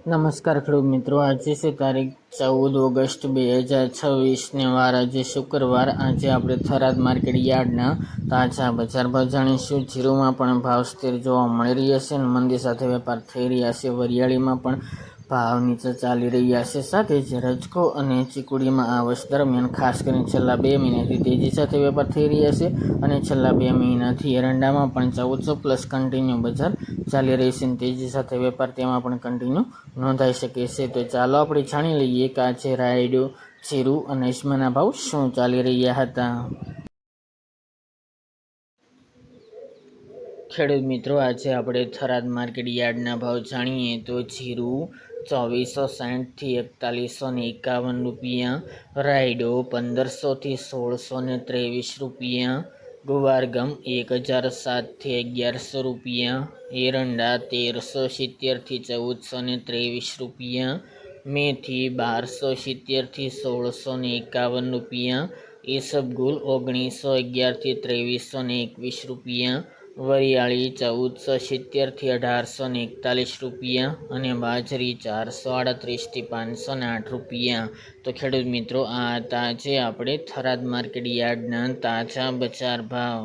નમસ્કાર ખેડૂત મિત્રો, આજે છે તારીખ 14 ઓગસ્ટ 2026 ને વાર આજે શુક્રવાર। આજે આપણે થરાદ માર્કેટ યાર્ડના તાજા બજાર ભાવ જાણીશું। જીરુમાં પણ ભાવ સ્થિર જોવા મળી રહ્યા છે અને મંદી સાથે વેપાર થઈ રહ્યા છે। વરિયાળીમાં પણ ભાવ નીચે ચાલી રહ્યા છે, સાથે જ રજકો અને ચીકુડીમાં આ વર્ષ દરમિયાન ખાસ કરીને છેલ્લા 2 મહિનાથી તેજી સાથે વેપાર થઈ રહ્યા છે અને છેલ્લા 2 મહિનાથી એરંડામાં પણ 1400+ કન્ટિન્યુ બજાર ચાલી રહી છે અને તેજી સાથે વેપાર તેમાં પણ કન્ટિન્યુ નોંધાઈ શકે છે। તો ચાલો આપણે જાણી લઈએ કે આજે રાયડો, જીરું અને અજમાના ભાવ શું ચાલી રહ્યા હતા। ખેડૂત મિત્રો, આજે આપણે થરાદ માર્કેટ યાર્ડના ભાવ જાણીએ તો જીરું 2460 થી 4151 રૂપિયા, રાયડો 1500 થી 1623 રૂપિયા, ગુવારગમ 1007 થી 1100 રૂપિયા, એરંડા 1370 થી 1423 રૂપિયા, મેથી 1270 થી 1651 રૂપિયા, ઈસબગુલ 1911 થી 2321 રૂપિયા, વરિયાળી 1470 થી 1841 રૂપિયા અને બાજરી 438 થી 508 રૂપિયા। તો ખેડૂત મિત્રો, આ હતા આજે આપણે થરાદ માર્કેટ યાર્ડના તાજા બજાર ભાવ।